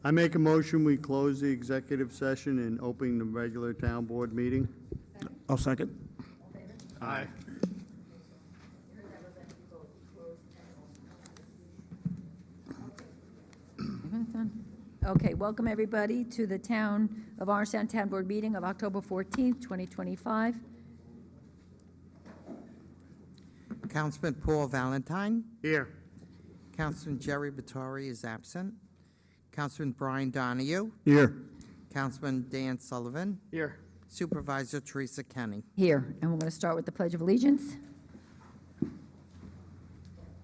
I make a motion, we close the executive session and open the regular town board meeting. I'll second. Aye. Okay, welcome everybody to the Town of Orangetown Town Board meeting of October 14th, 2025. Councilman Paul Valentine. Here. Councilman Jerry Vittori is absent. Councilman Brian Donahue. Here. Councilman Dan Sullivan. Here. Supervisor Teresa Kenny. Here, and we're going to start with the Pledge of Allegiance.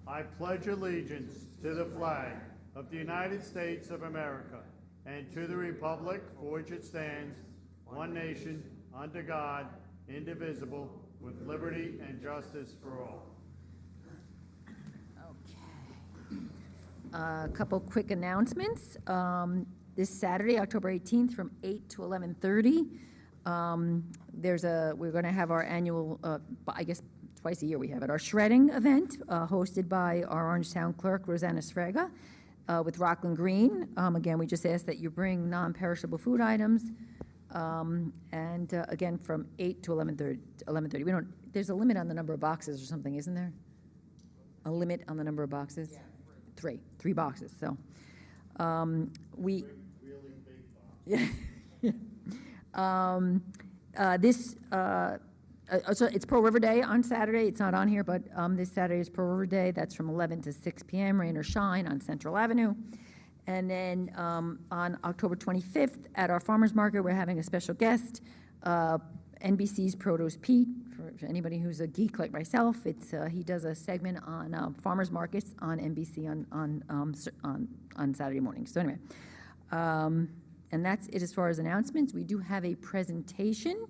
I pledge allegiance to the flag of the United States of America and to the republic for which it stands, one nation, under God, indivisible, with liberty and justice for all. Okay. A couple quick announcements. This Saturday, October 18th, from 8 to 11:30, we're going to have our annual, I guess twice a year we have it, our shredding event, hosted by our Orangetown clerk, Rosanna Sfraga, with Rockland Green. Again, we just ask that you bring non-perishable food items. Again, from 8 to 11:30. There's a limit on the number of boxes or something, isn't there? A limit on the number of boxes? Yeah, three boxes. So, we. Really big boxes. So it's Pearl River Day on Saturday. It's not on here, but this Saturday is Pearl River Day. That's from 11 to 6 p.m., rain or shine, on Central Avenue. And then on October 25th, at our farmers market, we're having a special guest, NBC's Produce Pete. For anybody who's a geek like myself, he does a segment on farmers markets on NBC on Saturday morning. So anyway, and that's it as far as announcements. We do have a presentation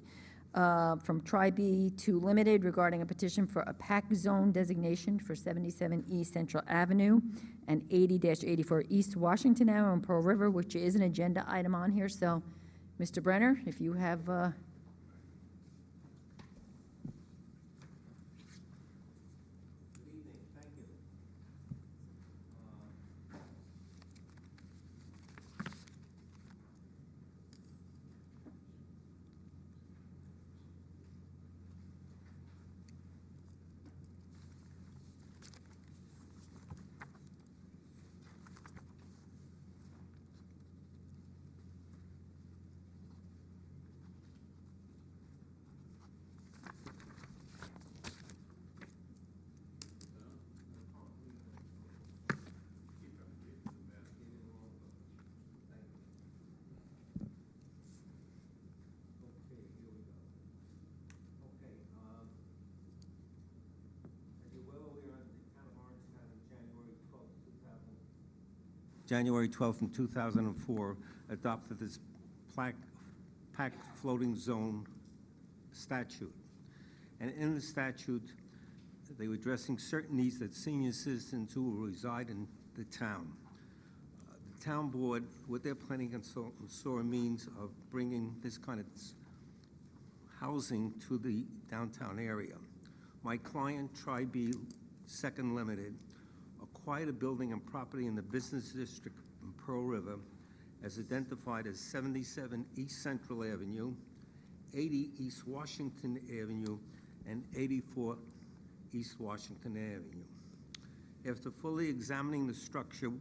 from Tri-B to Limited regarding a petition for a PAC zone designation for 77 East Central Avenue and 80-84 East Washington Avenue in Pearl River, which is an agenda item on here. So, Mr. Brenner, if you have... January 12th, 2004, adopted this PAC floating zone statute. And in the statute, they were addressing certain needs that senior citizens who reside in the town. The town board, with their planning consultants, saw a means of bringing this kind of housing to the downtown area. My client, Tri-B Second Limited, acquired a building and property in the business district in Pearl River as identified as 77 East Central Avenue, 80 East Washington Avenue, and 84 East Washington Avenue. After fully examining the structure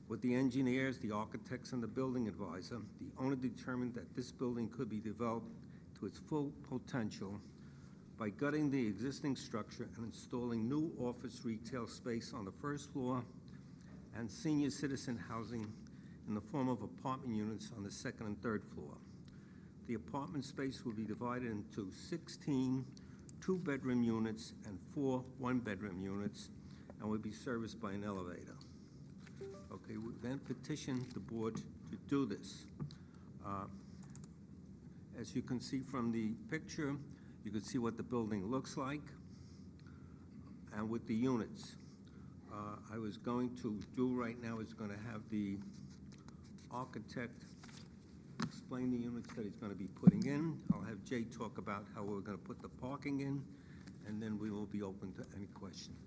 with the engineers, the architects, and the building advisor, the owner determined that this building could be developed to its full potential by gutting the existing structure and installing new office retail space on the first floor and senior citizen housing in the form of apartment units on the second and third floor. The apartment space will be divided into 16 two-bedroom units and 4 one-bedroom units and will be serviced by an elevator. Okay, we then petitioned the board to do this. As you can see from the picture, you can see what the building looks like, and with the units. I was going to do right now is going to have the architect explain the units that he's going to be putting in. I'll have Jay talk about how we're going to put the parking in, and then we will be open to any questions.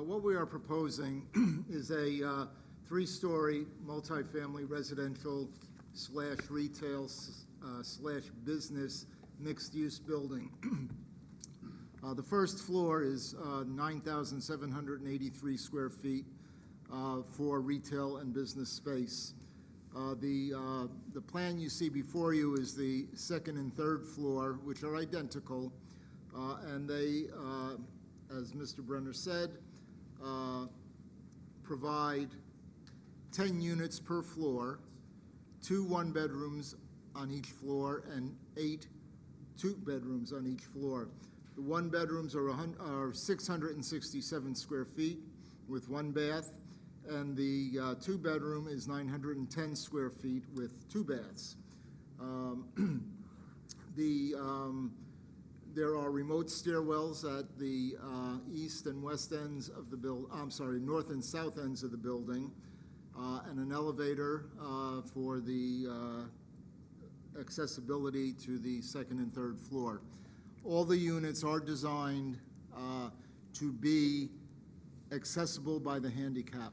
What we are proposing is a three-story multifamily residential slash retail slash business mixed-use building. The first floor is 9,783 square feet for retail and business space. The plan you see before you is the second and third floor, which are identical, and they, as Mr. Brenner said, provide 10 units per floor, 2 one-bedrooms on each floor, and 8 two-bedrooms on each floor. The one-bedrooms are 667 square feet with 1 bath, and the two-bedroom is 910 square feet with 2 baths. There are remote stairwells at the east and west ends of the north and south ends of the building, and an elevator for the accessibility to the second and third floor. All the units are designed to be accessible by the handicap.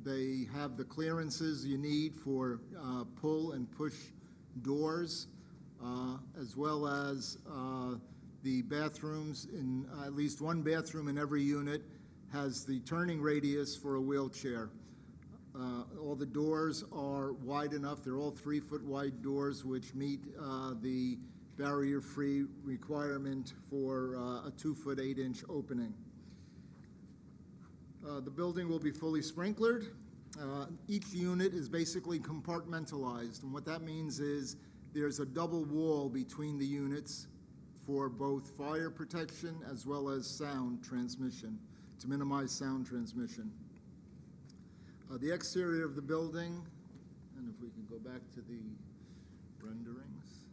They have the clearances you need for pull and push doors, as well as the bathrooms. In at least one bathroom in every unit has the turning radius for a wheelchair. All the doors are wide enough. They're all 3-foot wide doors, which meet the barrier-free requirement for a 2-foot 8-inch opening. The building will be fully sprinklered. Each unit is basically compartmentalized, and what that means is there's a double wall between the units for both fire protection as well as sound transmission, to minimize sound transmission. The exterior of the building, and if we can go back to the renderings,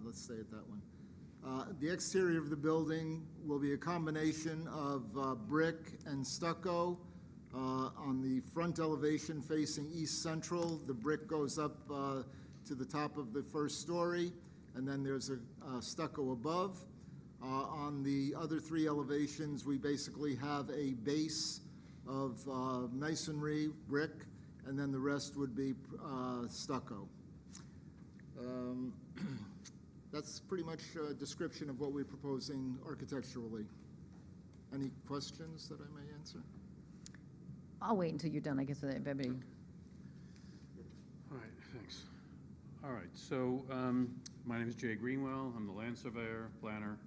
let's stay at that one. The exterior of the building will be a combination of brick and stucco. On the front elevation facing east central, the brick goes up to the top of the first story, and then there's a stucco above. On the other 3 elevations, we basically have a base of masonry, brick, and then the rest would be stucco. That's pretty much a description of what we're proposing architecturally. Any questions that I may answer? I'll wait until you're done, I guess, with everybody. All right, thanks. All right, so my name is Jay Greenwell. I'm the land surveyor, planner.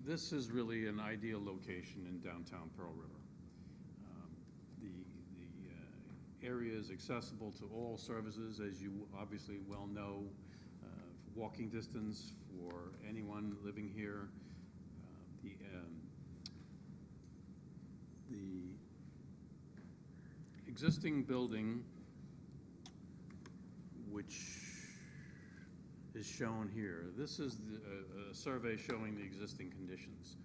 This is really an ideal location in downtown Pearl River. The area is accessible to all services, as you obviously well know, walking distance for anyone living here. The existing building, which is shown here, this is a survey showing the existing conditions.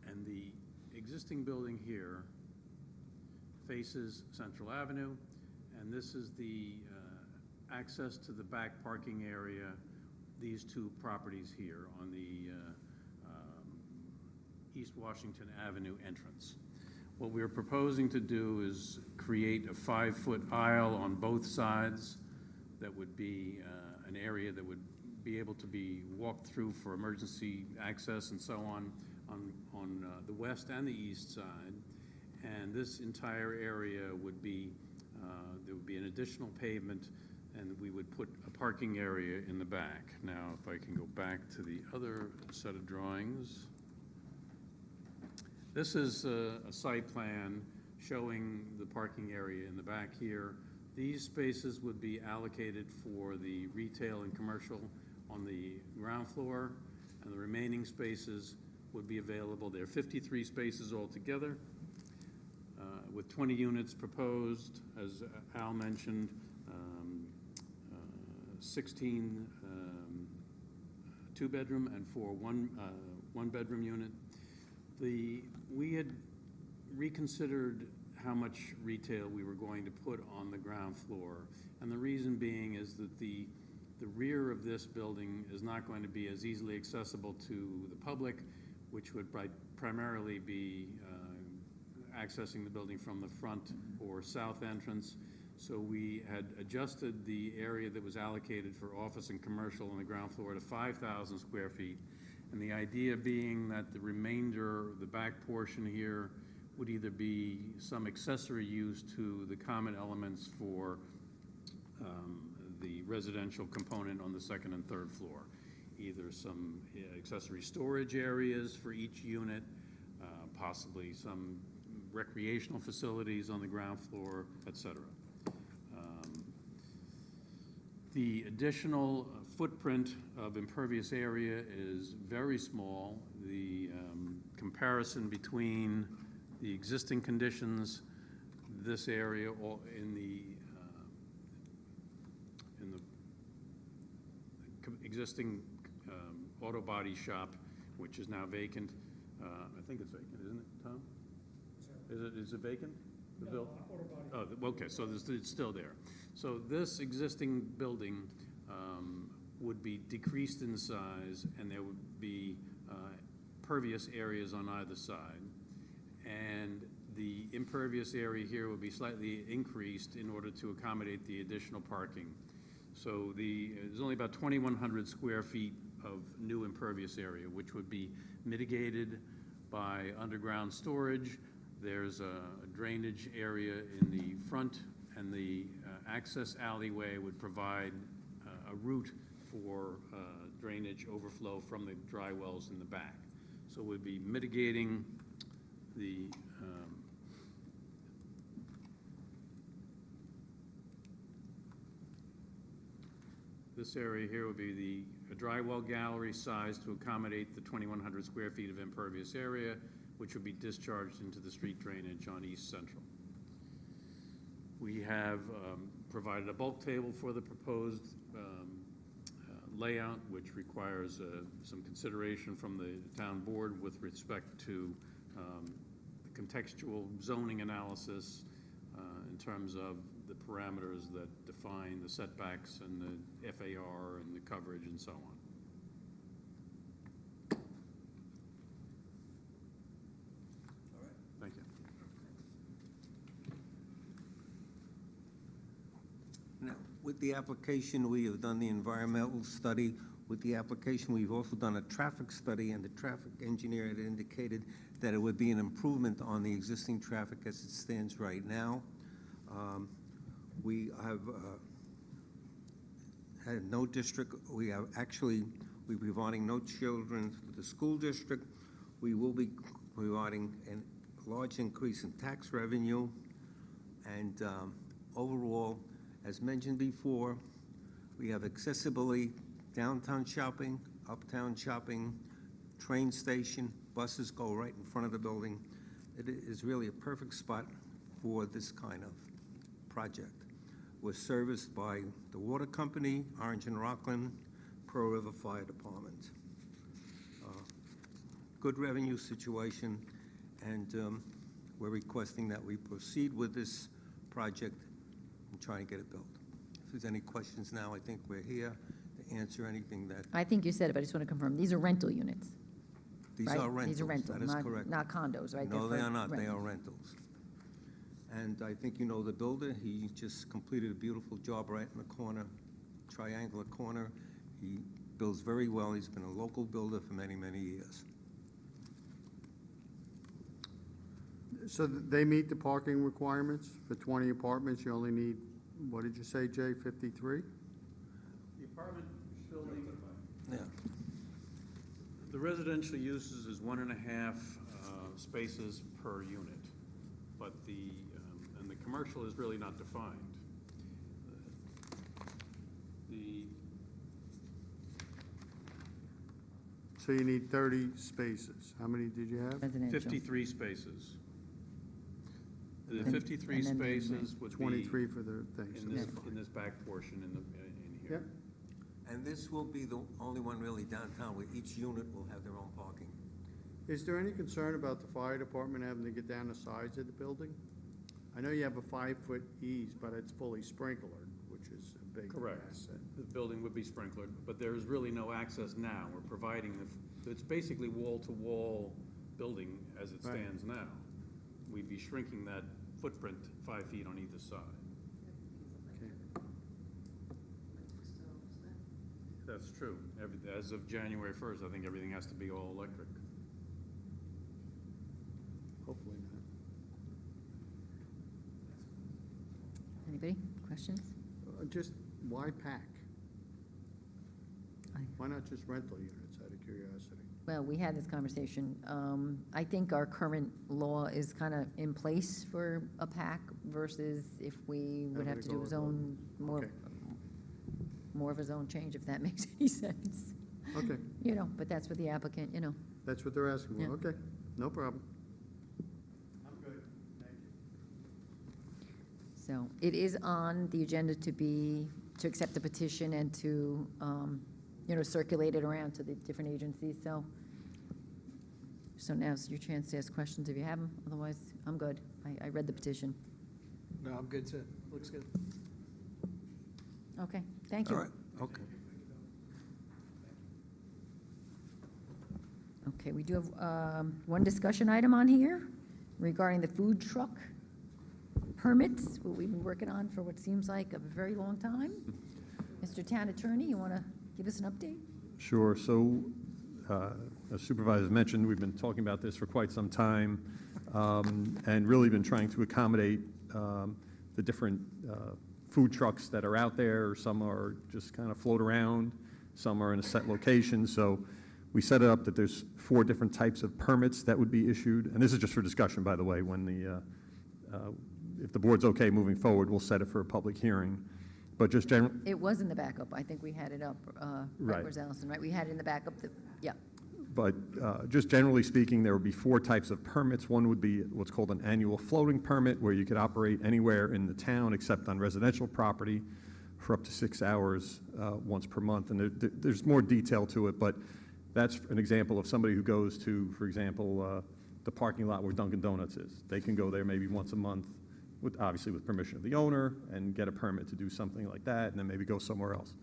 And the existing building here faces Central Avenue, and this is the access to the back parking area, these 2 properties here on the East Washington Avenue entrance. What we're proposing to do is create a 5-foot aisle on both sides that would be an area that would be able to be walked through for emergency access and so on the west and the east side. And this entire area would be, there would be an additional pavement, and we would put a parking area in the back. Now, if I can go back to the other set of drawings. This is a site plan showing the parking area in the back here. These spaces would be allocated for the retail and commercial on the ground floor, and the remaining spaces would be available. There are 53 spaces altogether, with 20 units proposed, as Al mentioned, 16 2-bedroom and 4 one-bedroom unit. We had reconsidered how much retail we were going to put on the ground floor, and the reason being is that the rear of this building is not going to be as easily accessible to the public. which would primarily be accessing the building from the front or south entrance. So we had adjusted the area that was allocated for office and commercial on the ground floor to 5,000 square feet. And the idea being that the remainder, the back portion here, would either be some accessory use to the common elements for the residential component on the second and third floor. Either some accessory storage areas for each unit, possibly some recreational facilities on the ground floor, et cetera. The additional footprint of impervious area is very small. The comparison between the existing conditions, this area, or in the existing auto body shop, which is now vacant. I think it's vacant, isn't it, Tom? Is it vacant? The auto body. Oh, okay, so it's still there. So this existing building would be decreased in size, and there would be pervious areas on either side. And the impervious area here will be slightly increased in order to accommodate the additional parking. So there's only about 2,100 square feet of new impervious area, which would be mitigated by underground storage. There's a drainage area in the front, and the access alleyway would provide a route for drainage overflow from the dry wells in the back. So we'd be mitigating the this area here would be a dry well gallery size to accommodate the 2,100 square feet of impervious area, which would be discharged into the street drainage on East Central. We have provided a bulk table for the proposed layout, which requires some consideration from the town board with respect to the contextual zoning analysis in terms of the parameters that define the setbacks and the FAR and the coverage and so on. Thank you. Now, with the application, we have done the environmental study. With the application, we've also done a traffic study, and the traffic engineer had indicated that it would be an improvement on the existing traffic as it stands right now. We have had no district. We're providing no children to the school district. We will be providing a large increase in tax revenue, and overall, as mentioned before, we have accessibility, downtown shopping, uptown shopping, train station, buses go right in front of the building. It is really a perfect spot for this kind of project. We're serviced by the water company, Orange and Rockland, Pearl River Fire Department. Good revenue situation, and we're requesting that we proceed with this project and try and get it built. If there's any questions now, I think we're here to answer anything that. I think you said it, but I just want to confirm, these are rental units, These right? are rentals. These are rentals, That is correct. not condos, right? No, They're they for are not. They are rentals. rentals. And I think you know the builder. He just completed a beautiful job right in the corner, triangular corner. He builds very well. He's been a local builder for many, many years. So they meet the parking requirements for 20 apartments? You only need, what did you say, Jay, 53? The apartment building, Yeah. the residential uses is 1.5 spaces per unit, but and the commercial is really not defined. So you need 30 spaces. How many did you have? Residential. 53 spaces. The And- 53 and then the spaces would be 23 for the thing. so in that's fine. this back portion in here. Yep. And this will be the only one really downtown where each unit will have their own parking. Is there any concern about the fire department having to get down the sides of the building? I know you have a 5-foot ease, but it's fully sprinklered, which is a big Correct. asset. The building would be sprinklered, but there's really no access now. We're providing It's basically wall-to-wall building as it Right. stands now. We'd be shrinking that footprint 5 feet on either side. That's true. As of January 1st, I think everything has to be all electric. Hopefully not. Anybody, questions? Just why pack? I- Why not just rental units, out of curiosity? Well, we had this conversation. I think our current law is kind of in place for a PAC versus if we would have to do a zone, Okay. more of a zone change, if that makes any sense. Okay, You know, but that's what the applicant, you know. that's what they're asking Yeah. for, okay, no problem. I'm good, thank you. So it is on the agenda to accept the petition and to, circulate it around to the different agencies, so. So now's your chance to ask questions if you have them, otherwise, I'm good. I read the petition. No, I'm good too. Looks good. Okay, thank you. All right, okay. Okay, we do have one discussion item on here regarding the food truck permits, what we've been working on for what seems like a very long time. Mr. Town Attorney, you want to give us an update? Sure. So, as Supervisor mentioned, we've been talking about this for quite some time, and really been trying to accommodate the different food trucks that are out there. Some are just kind of float around, some are in a set location. So we set it up that there's 4 different types of permits that would be issued. And this is just for discussion, by the way. When if the board's okay moving forward, we'll set it for a public hearing. But just generally, It was in the backup. I think we had it up, right, Right. where's Allison, right? We had it in the backup, yeah. but just generally speaking, there would be 4 types of permits. One would be what's called an annual floating permit, where you could operate anywhere in the town except on residential property for up to 6 hours once per month. And there's more detail to it, but that's an example of somebody who goes to, for example, the parking lot where Dunkin' Donuts is. They can go there maybe once a month, obviously with permission of the owner, and get a permit to do something like that, and then maybe go somewhere else.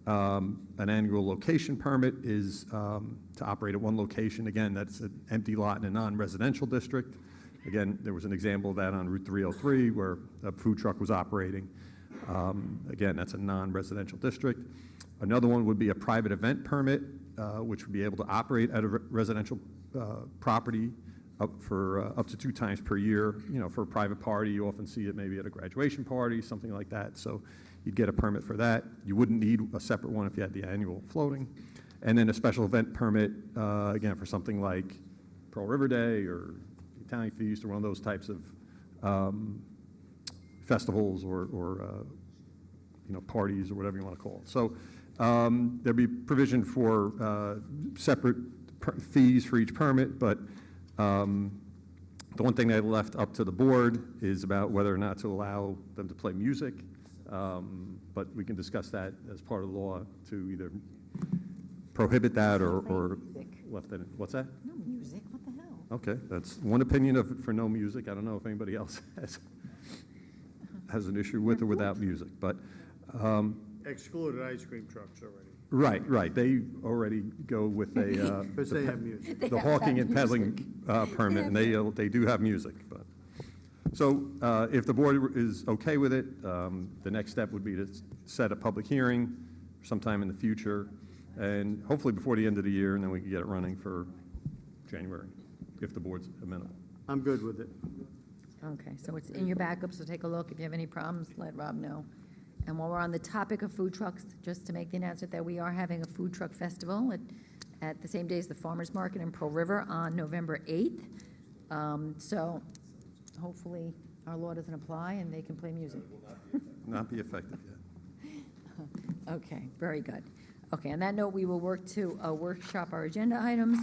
An annual location permit is to operate at one location. Again, that's an empty lot in a non-residential district. Again, there was an example of that on Route 303 where a food truck was operating. Again, that's a non-residential district. Another one would be a private event permit, which would be able to operate at a residential property up to 2 times per year. You know, for a private party, you often see it maybe at a graduation party, something like that. So you'd get a permit for that. You wouldn't need a separate one if you had the annual floating. And then a special event permit, again, for something like Pearl River Day or Italian Feast or one of those types of festivals or parties or whatever you want to call it. So there'd be provision for separate fees for each permit, but the one thing they left up to the board is about whether or not to allow them to play music. But we can discuss that as part of the law to either prohibit that or left it. What's that? No music, what the hell? Okay, that's one opinion for no music. I don't know if anybody else has an issue with or without music, but. Excluded ice cream trucks already, Right. They already go with a. because they have music. They The have hawking that and peddling permit, and they do have music, but. So if the board is okay with it, the next step would be to set a public hearing sometime in the future, and hopefully before the end of the year, and then we can get it running for January, if the board's amenable. I'm good with it. Okay, so it's in your backup, so take a look. If you have any problems, let Rob know. And while we're on the topic of food trucks, just to make the announcement that we are having a food truck festival at the same day as the Farmers Market in Pearl River on November 8th. So hopefully our law doesn't apply and they can play music. Not be effective yet. Okay, very good. Okay, on that note, we will work to workshop our agenda items.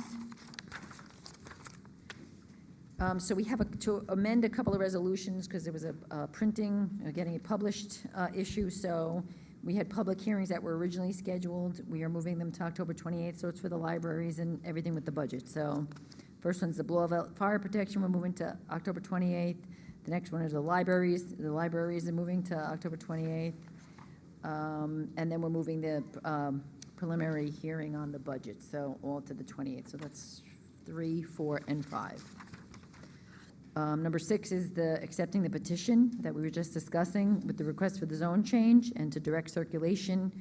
So we have to amend a couple of resolutions because there was a printing, getting it published issue. So we had public hearings that were originally scheduled. We are moving them to October 28th, so it's for the libraries and everything with the budget. So first one's the blowout fire protection. We're moving to October 28th. The next one is the libraries. The libraries are moving to October 28th. And then we're moving the preliminary hearing on the budget, so all to the 28th. So that's 3, 4, and 5. Number 6 is the accepting the petition that we were just discussing with the request for the zone change and to direct circulation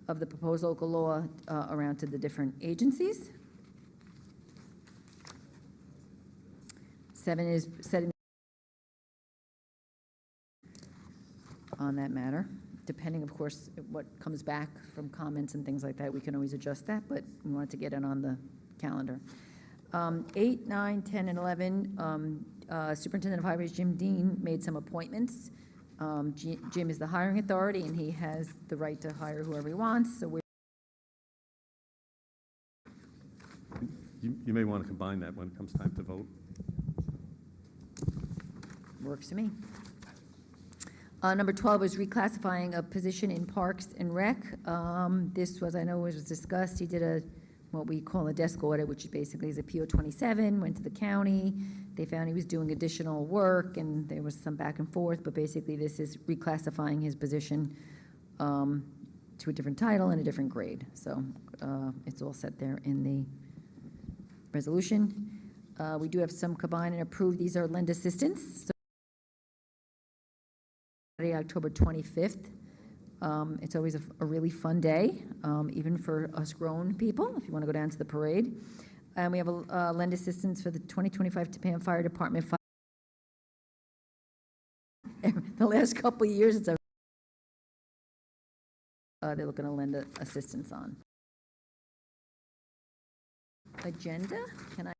of the proposed local law around to the different agencies. 7 is setting on that matter. Depending, of course, what comes back from comments and things like that, we can always adjust that, but we wanted to get it on the calendar. 8, 9, 10, and 11, Superintendent of Highways Jim Dean made some appointments. Jim is the hiring authority, and he has the right to hire whoever he wants, so You may want to combine that when it comes time to vote. works to me. Number 12 is reclassifying a position in Parks and Rec. This was, I know, was discussed. He did what we call a desk audit, which basically is a PO 27, went to the county. They found he was doing additional work, and there was some back and forth, but basically this is reclassifying his position to a different title and a different grade. So it's all set there in the resolution. We do have some combined and approved. These are lend assistance. So Saturday, October 25th. It's always a really fun day, even for us grown people, if you want to go down to the parade. And we have a lend assistance for the 2025 Tappan Fire Department. The last couple of years, it's they're looking to lend assistance on. Agenda, can I?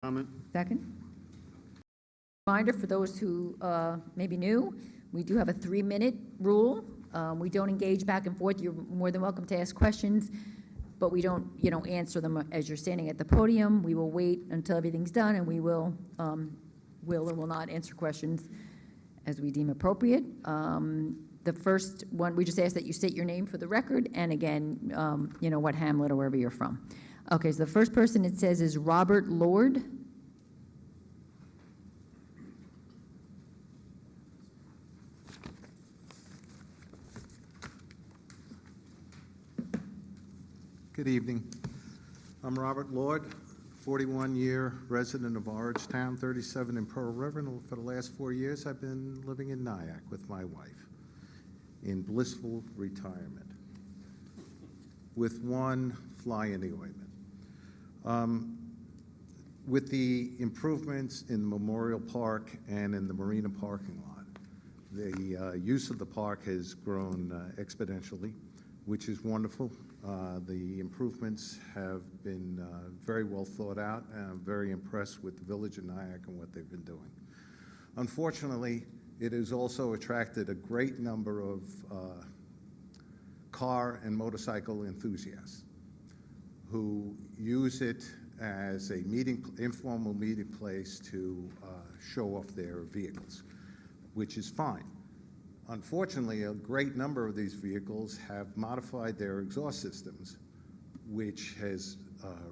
Comment? Second. Reminder for those who may be new, we do have a 3-minute rule. We don't engage back and forth. You're more than welcome to ask questions, but we don't, answer them as you're standing at the podium. We will wait until everything's done, and we will or will not answer questions as we deem appropriate. The first one, we just ask that you state your name for the record, and again, what hamlet or wherever you're from. Okay, so the first person it says is Robert Lord. Good evening. I'm Robert Lord, 41-year resident of Orangetown, 37 in Pearl River, and for the last 4 years I've been living in Nyack with my wife in blissful retirement with one fly in the ointment. With the improvements in the Memorial Park and in the Marina parking lot, the use of the park has grown exponentially, which is wonderful. The improvements have been very well thought out, and I'm very impressed with the Village of Nyack and what they've been doing. Unfortunately, it has also attracted a great number of car and motorcycle enthusiasts who use it as a informal meeting place to show off their vehicles, which is fine. Unfortunately, a great number of these vehicles have modified their exhaust systems, which has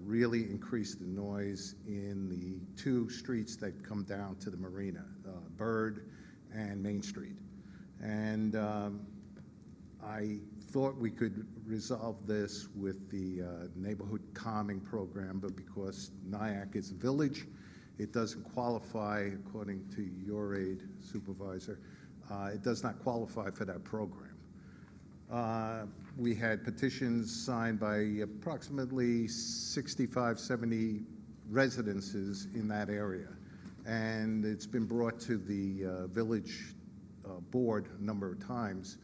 really increased the noise in the 2 streets that come down to the marina, Bird and Main Street. And I thought we could resolve this with the neighborhood calming program, but because Nyack is a village, it doesn't qualify, according to your aid, Supervisor, it does not qualify for that program. We had petitions signed by approximately 65, 70 residences in that area, and it's been brought to the village board a number of times.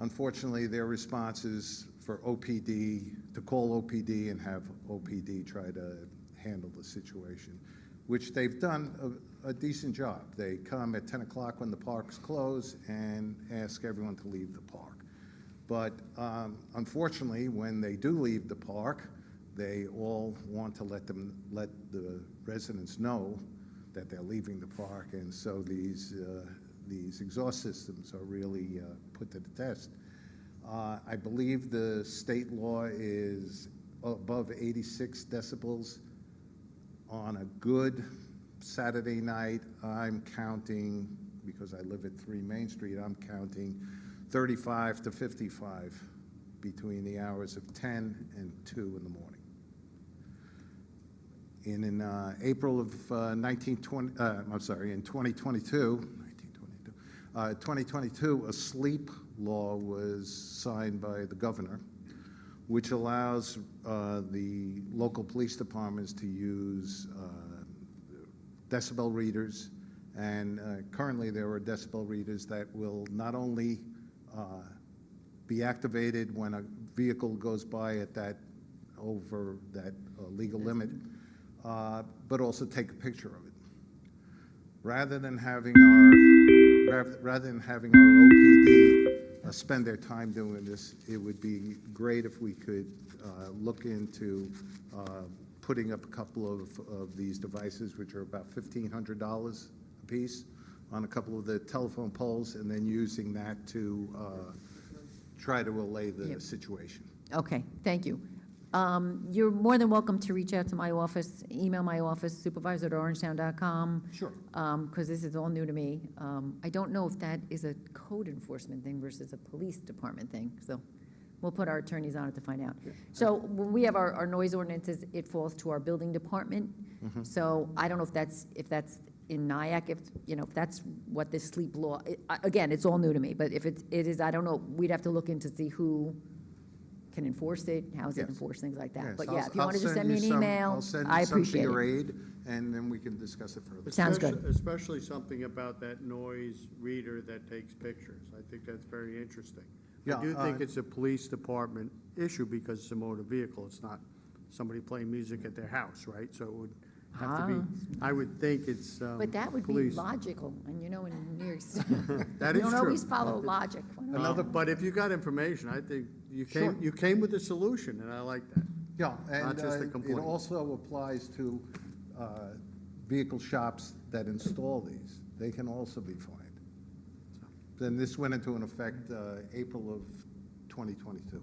Unfortunately, their response is for OPD, to call OPD and have OPD try to handle the situation, which they've done a decent job. They come at 10 o'clock when the park's closed and ask everyone to leave the park. But unfortunately, when they do leave the park, they all want to let the residents know that they're leaving the park, and so these exhaust systems are really put to the test. I believe the state law is above 86 decibels. On a good Saturday night, I'm counting, because I live at 3 Main Street, I'm counting 35 to 55 between the hours of 10 and 2 in the morning. In April of 2022, a sleep law was signed by the governor, which allows the local police departments to use decibel readers, and currently there are decibel readers that will not only be activated when a vehicle goes by at that over that legal limit, but also take a picture of it. Rather than having our OPD spend their time doing this, it would be great if we could look into putting up a couple of these devices, which are about $1,500 a piece, on a couple of the telephone poles, and then using that to try to allay the situation. Okay, thank you. You're more than welcome to reach out to my office, email my office, supervisor@orangetown.com. Sure. Because this is all new to me. I don't know if that is a code enforcement thing versus a police department thing, so we'll put our attorneys on it to find out. So when we have our noise ordinances, it falls to our building department. So I don't know if that's in NIAC, if that's what this sleep law, again, it's all new to me, but if it is, I don't know, we'd have to look into see who can enforce it, how is it Yes. enforced, things like that. Yes, But I'll- yeah, if you I'll want to just send you me an some- email, I'll send I you some to appreciate your it. aid, and then we can discuss it further. Sounds good. Especially something about that noise reader that takes pictures. I think that's very interesting. Yeah, I do think it's a police department issue because it's a motor vehicle. It's not somebody playing music at their house, right? So it would have to be, I would think it's But that would be police. logical, and in New York State, That you is don't true. always follow logic. But if you got information, I think you Sure. came with a solution, and I like that. Yeah, and just a it complaint. also applies to vehicle shops that install these. They can also be fined. Then this went into an effect April of 2022.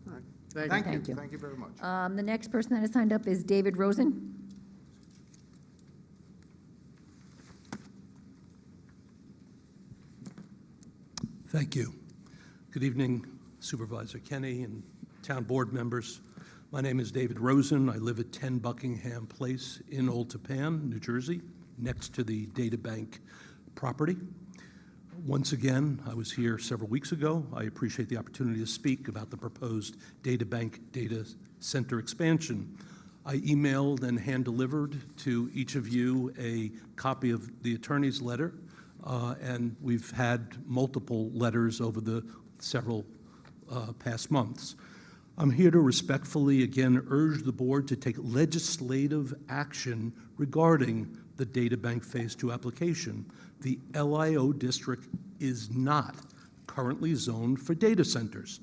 All right. Thank you. Thank Thank you, you. thank you very much. The next person that has signed up is David Rosen. Thank you. Good evening, Supervisor Kenny and town board members. My name is David Rosen. I live at 10 Buckingham Place in Old Tappan, New Jersey, next to the data bank property. Once again, I was here several weeks ago. I appreciate the opportunity to speak about the proposed data bank data center expansion. I emailed and hand-delivered to each of you a copy of the attorney's letter, and we've had multiple letters over the several past months. I'm here to respectfully, again, urge the board to take legislative action regarding the data bank Phase 2 application. The LIO district is not currently zoned for data centers.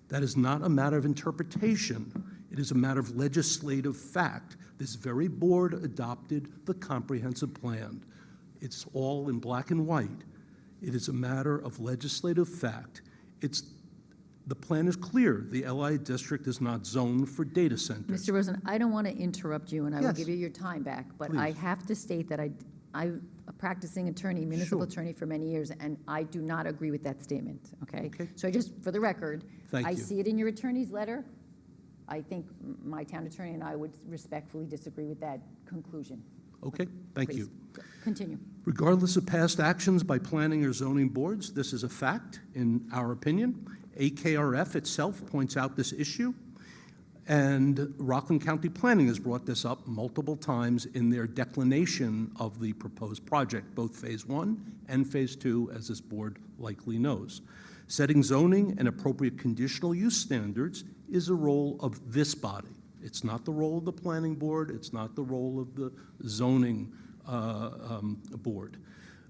That is not a matter of interpretation. It is a matter of legislative fact. This very board adopted the comprehensive plan. It's all in black and white. It is a matter of legislative fact. The plan is clear. The LI district is not zoned for data centers. Mr. Rosen, I don't want to interrupt you, and I will Yes. give you your time back, but I Please. have to state that I'm a practicing attorney, municipal Sure. attorney for many years, and I do not agree with that statement, okay? Okay. So for the record, Thank I you. see it in your attorney's letter. I think my town attorney and I would respectfully disagree with that conclusion. Okay, thank Please, you. continue. Regardless of past actions by planning or zoning boards, this is a fact, in our opinion. AKRF itself points out this issue, and Rockland County Planning has brought this up multiple times in their declination of the proposed project, both Phase 1 and Phase 2, as this board likely knows. Setting zoning and appropriate conditional use standards is a role of this body. It's not the role of the planning board. It's not the role of the zoning board.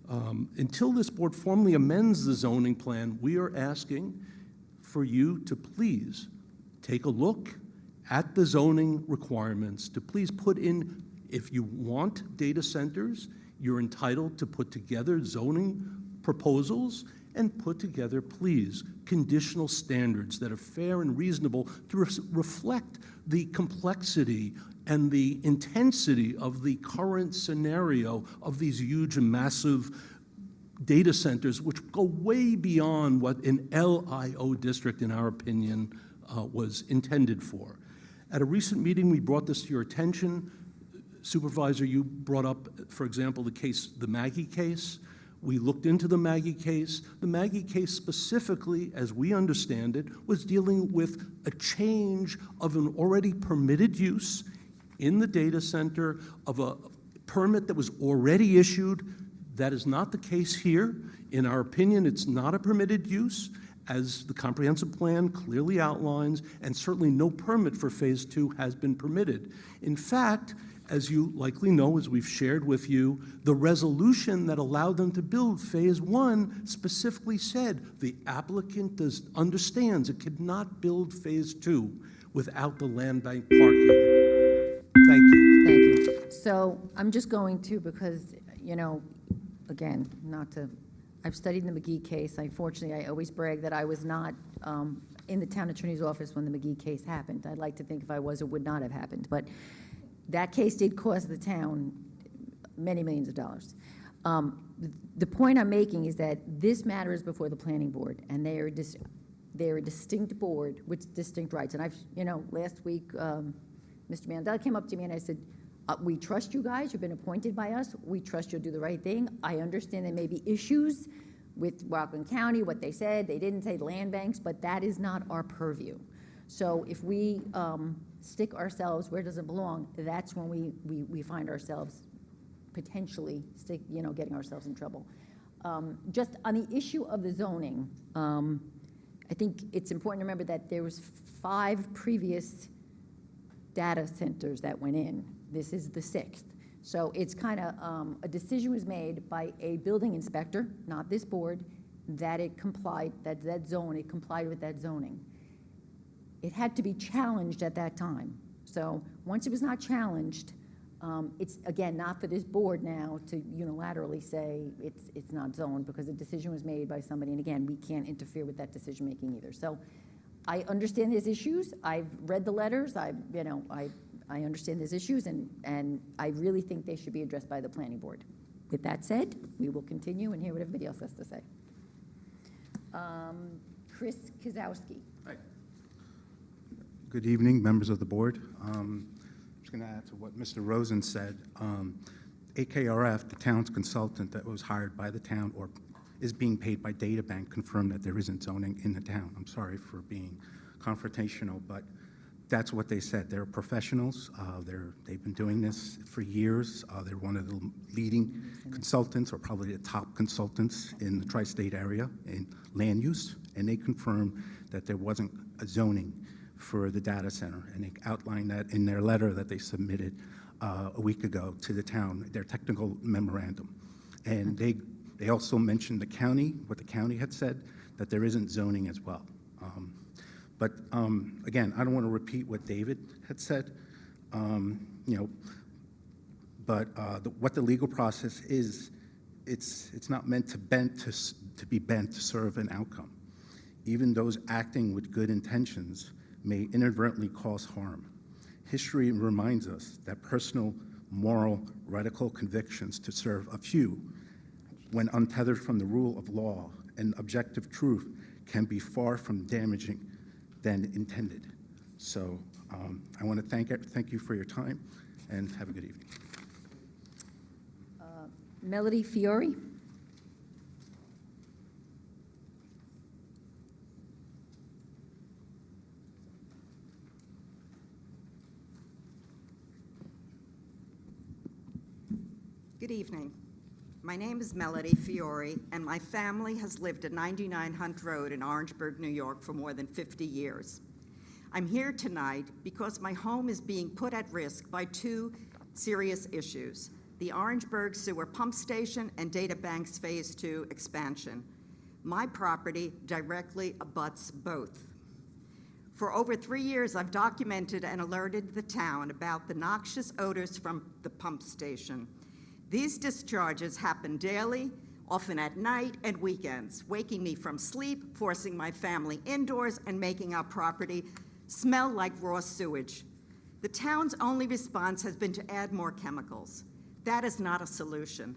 Until this board formally amends the zoning plan, we are asking for you to please take a look at the zoning requirements, to please put in, if you want data centers, you're entitled to put together zoning proposals and put together, please, conditional standards that are fair and reasonable to reflect the complexity and the intensity of the current scenario of these huge and massive data centers, which go way beyond what an LIO district, in our opinion, was intended for. At a recent meeting, we brought this to your attention. Supervisor, you brought up, for example, the Maggie case. We looked into the Maggie case. The Maggie case specifically, as we understand it, was dealing with a change of an already permitted use in the data center of a permit that was already issued. That is not the case here. In our opinion, it's not a permitted use, as the comprehensive plan clearly outlines, and certainly no permit for Phase 2 has been permitted. In fact, as you likely know, as we've shared with you, the resolution that allowed them to build Phase 1 specifically said the applicant understands it could not build Phase 2 without the land bank parking. Thank you. Thank you. So I'm just going to, because, you know, again, I've studied the McGee case. Unfortunately, I always brag that I was not in the town attorney's office when the McGee case happened. I'd like to think if I was, it would not have happened. But that case did cost the town many millions of dollars. The point I'm making is that this matter is before the planning board, and they're a distinct board with distinct rights. And last week, Mr. Mandel came up to me and I said, we trust you guys. You've been appointed by us. We trust you'll do the right thing. I understand there may be issues with Rockland County, what they said. They didn't say land banks, but that is not our purview. So if we stick ourselves where it doesn't belong, that's when we find ourselves potentially getting ourselves in trouble. Just on the issue of the zoning, I think it's important to remember that there was 5 previous data centers that went in. This is the 6th. So it's kind of a decision was made by a building inspector, not this board, that it complied, it complied with that zoning. It had to be challenged at that time. So once it was not challenged, it's, again, not for this board now to unilaterally say it's not zoned, because a decision was made by somebody, and again, we can't interfere with that decision-making either. So I understand there's issues. I've read the letters. I understand there's issues, and I really think they should be addressed by the planning board. With that said, we will continue and hear what everybody else has to say. Chris Kozowski. Hi. Good evening, members of the board. I'm just going to add to what Mr. Rosen said. AKRF, the town's consultant that was hired by the town or is being paid by DataBank, confirmed that there isn't zoning in the town. I'm sorry for being confrontational, but that's what they said. They're professionals. They've been doing this for years. They're one of the leading consultants, or probably the top consultants in the tri-state area in land use, and they confirmed that there wasn't a zoning for the data center, and they outlined that in their letter that they submitted a week ago to the town, their technical memorandum. And they also mentioned the county, what the county had said, that there isn't zoning as well. But again, I don't want to repeat what David had said, but what the legal process is, it's not meant to be bent to serve an outcome. Even those acting with good intentions may inadvertently cause harm. History reminds us that personal, moral, radical convictions to serve a few, when untethered from the rule of law and objective truth, can be far from damaging than intended. So I want to thank you for your time, and have a good evening. Melody Fiore. Good evening. My name is Melody Fiore, and my family has lived at 99 Hunt Road in Orangeburg, New York for more than 50 years. I'm here tonight because my home is being put at risk by 2 serious issues: the Orangeburg Sewer Pump Station and DataBank's Phase 2 expansion. My property directly abuts both. For over 3 years, I've documented and alerted the town about the noxious odors from the pump station. These discharges happen daily, often at night and weekends, waking me from sleep, forcing my family indoors, and making our property smell like raw sewage. The town's only response has been to add more chemicals. That is not a solution.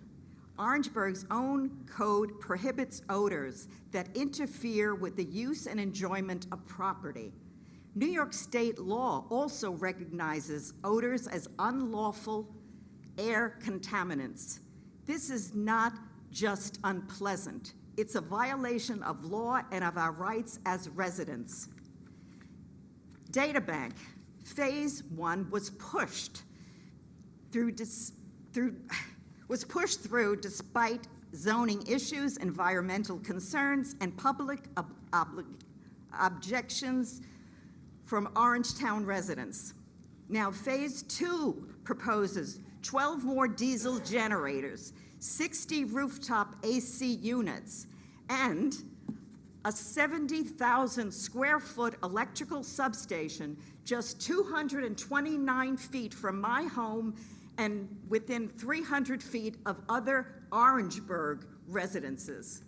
Orangeburg's own code prohibits odors that interfere with the use and enjoyment of property. New York state law also recognizes odors as unlawful air contaminants. This is not just unpleasant. It's a violation of law and of our rights as residents. Data Bank, Phase 1 was pushed through despite zoning issues, environmental concerns, and public objections from Orangetown residents. Now, Phase 2 proposes 12 more diesel generators, 60 rooftop AC units, and a 70,000 square foot electrical substation just 229 feet from my home and within 300 feet of other Orangeburg residences.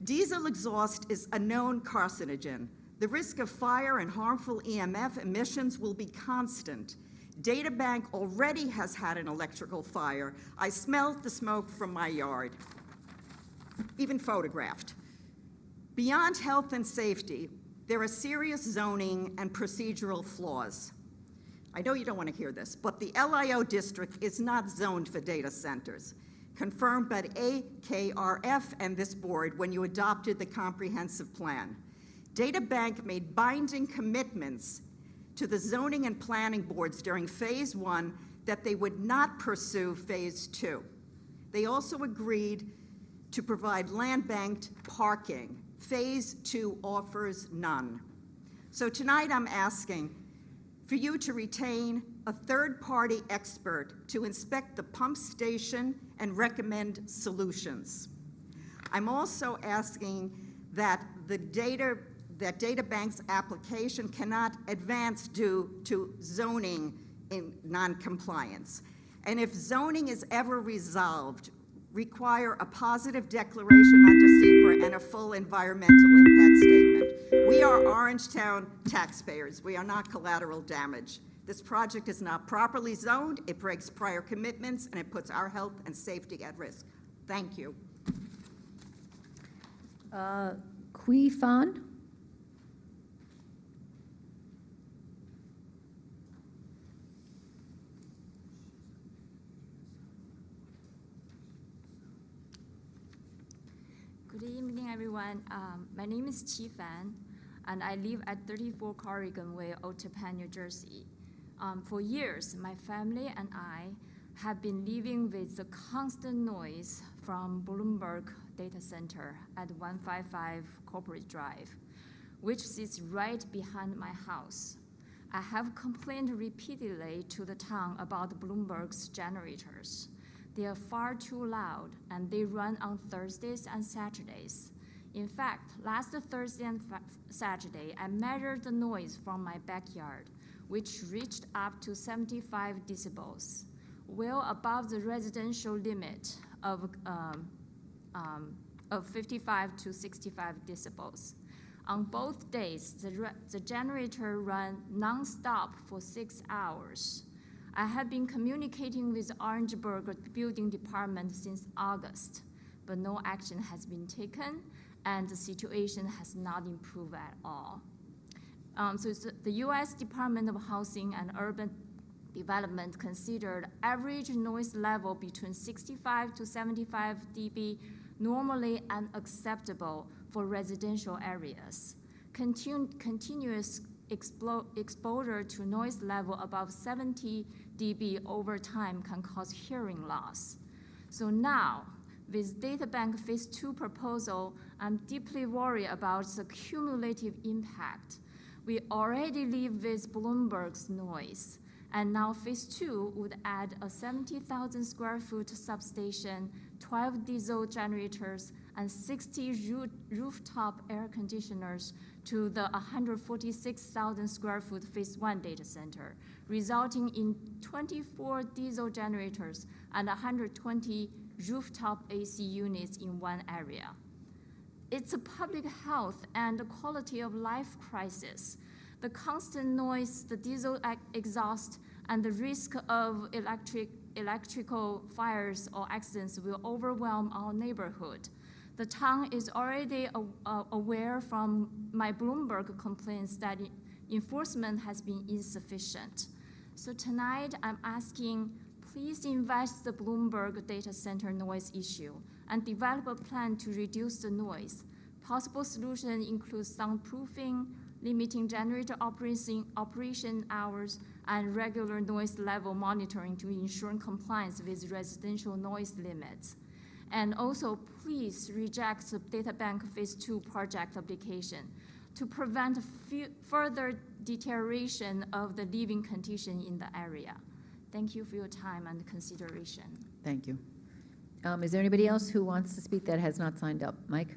Diesel exhaust is a known carcinogen. The risk of fire and harmful EMF emissions will be constant. Data Bank already has had an electrical fire. I smelled the smoke from my yard, even photographed. Beyond health and safety, there are serious zoning and procedural flaws. I know you don't want to hear this, but the LIO district is not zoned for data centers, confirmed by AKRF and this board when you adopted the comprehensive plan. Data Bank made binding commitments to the zoning and planning boards during Phase 1 that they would not pursue Phase 2. They also agreed to provide land-banked parking. Phase 2 offers none. So tonight I'm asking for you to retain a third-party expert to inspect the pump station and recommend solutions. I'm also asking that Data Bank's application cannot advance due to zoning in non-compliance. And if zoning is ever resolved, require a positive declaration under SECRA and a full environmental impact statement. We are Orangetown taxpayers. We are not collateral damage. This project is not properly zoned, it breaks prior commitments, and it puts our health and safety at risk. Thank you. Qui Fan? Good evening, everyone. My name is Qi Fan, and I live at 34 Corrigan Way, Old Tappan, New Jersey. For years, my family and I have been living with the constant noise from Bloomberg Data Center at 155 Corporate Drive, which sits right behind my house. I have complained repeatedly to the town about Bloomberg's generators. They are far too loud, and they run on Thursdays and Saturdays. In fact, last Thursday and Saturday, I measured the noise from my backyard, which reached up to 75 decibels, well above the residential limit of 55 to 65 decibels. On both days, the generator ran nonstop for 6 hours. I have been communicating with Orangeburg Building Department since August, but no action has been taken, and the situation has not improved at all. So the U.S. Department of Housing and Urban Development considered average noise level between 65 to 75 dB normally unacceptable for residential areas. Continuous exposure to noise level above 70 dB over time can cause hearing loss. So now, with Data Bank Phase 2 proposal, I'm deeply worried about the cumulative impact. We already live with Bloomberg's noise, and now Phase 2 would add a 70,000 square foot substation, 12 diesel generators, and 60 rooftop air conditioners to the 146,000 square foot Phase 1 data center, resulting in 24 diesel generators and 120 rooftop AC units in one area. It's a public health and quality of life crisis. The constant noise, the diesel exhaust, and the risk of electrical fires or accidents will overwhelm our neighborhood. The town is already aware from my Bloomberg complaints that enforcement has been insufficient. So tonight, I'm asking, please invest the Bloomberg data center noise issue and develop a plan to reduce the noise. Possible solution includes soundproofing, limiting generator operation hours, and regular noise level monitoring to ensure compliance with residential noise limits. And also, please reject the data bank phase 2 project application to prevent further deterioration of the living condition in the area. Thank you for your time and consideration. Thank you. Is there anybody else who wants to speak that has not signed up? Mike?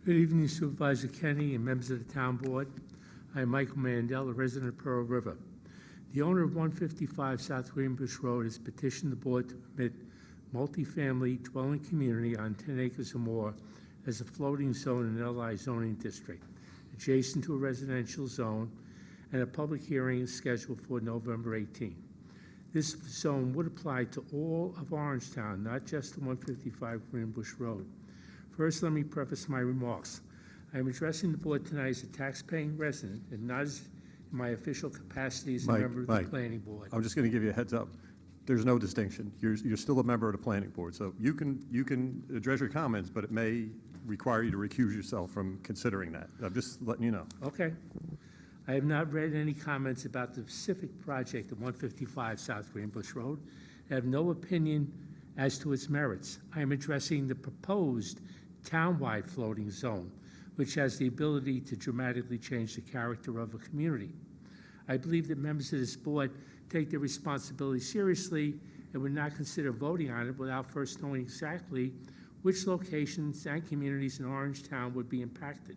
Good evening, Supervisor Kenny and members of the Town Board. I am Michael Mandel, a resident of Pearl River. The owner of 155 South Greenbush Road has petitioned the board to permit multifamily dwelling community on 10 acres or more as a floating zone in an LI zoning district, adjacent to a residential zone, and a public hearing is scheduled for November 18. This zone would apply to all of Orangetown, not just the 155 Greenbush Road. First, let me preface my remarks. I am addressing the board tonight as a tax-paying resident and not as in my official capacity as a member of the planning board. I'm just going to give you a heads up. There's no distinction. You're still a member of the planning board, so you can address your comments, but it may require you to recuse yourself from considering that. I'm just letting you know. Okay. I have not read any comments about the specific project at 155 South Greenbush Road. I have no opinion as to its merits. I am addressing the proposed town-wide floating zone, which has the ability to dramatically change the character of a community. I believe that members of this board take their responsibility seriously and would not consider voting on it without first knowing exactly which locations and communities in Orangetown would be impacted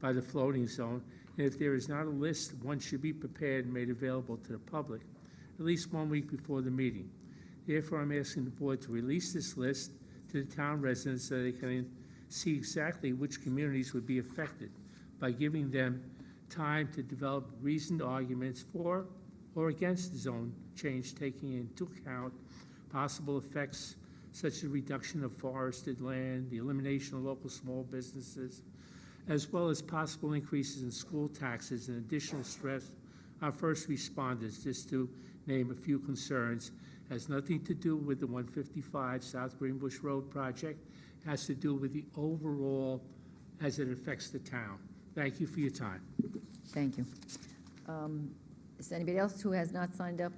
by the floating zone. And if there is not a list, one should be prepared and made available to the public at least 1 week before the meeting. Therefore, I'm asking the board to release this list to the town residents so they can see exactly which communities would be affected by giving them time to develop reasoned arguments for or against the zone change, taking into account possible effects such as reduction of forested land, the elimination of local small businesses, as well as possible increases in school taxes and additional stress on first responders, just to name a few concerns. Has nothing to do with the 155 South Greenbush Road project, has to do with the overall as it affects the town. Thank you for your time. Thank you. Is there anybody else who has not signed up?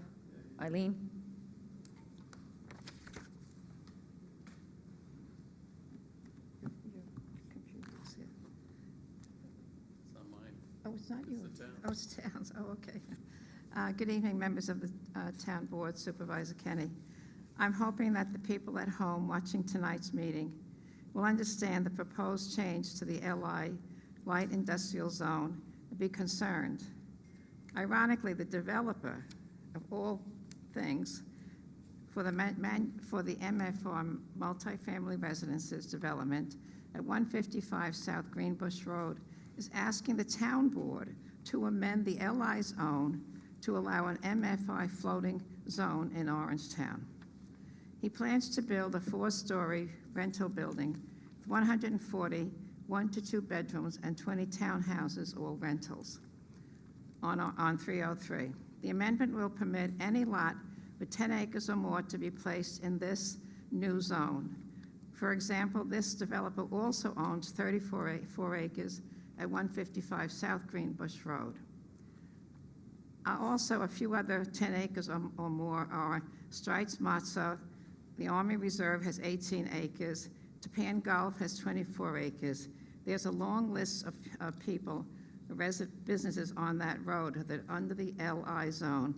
Eileen? It's not mine. Oh, it's not you? It's the town. Oh, it's towns, oh, okay. Good evening, members of the Town Board, Supervisor Kenny. I'm hoping that the people at home watching tonight's meeting will understand the proposed change to the LI Light Industrial Zone and be concerned. Ironically, the developer of all things for the MFR multifamily residences development at 155 South Greenbush Road is asking the Town Board to amend the LI zone to allow an MFI floating zone in Orangetown. He plans to build a 4-story rental building with 140 1 to 2 bedrooms and 20 townhouses, all rentals, on 303. The amendment will permit any lot with 10 acres or more to be placed in this new zone. For example, this developer also owns 34 acres at 155 South Greenbush Road. Also, a few other 10 acres or more are Strites Matza, the Army Reserve has 18 acres, Japan Golf has 24 acres. There's a long list of people, businesses on that road that are under the LI zone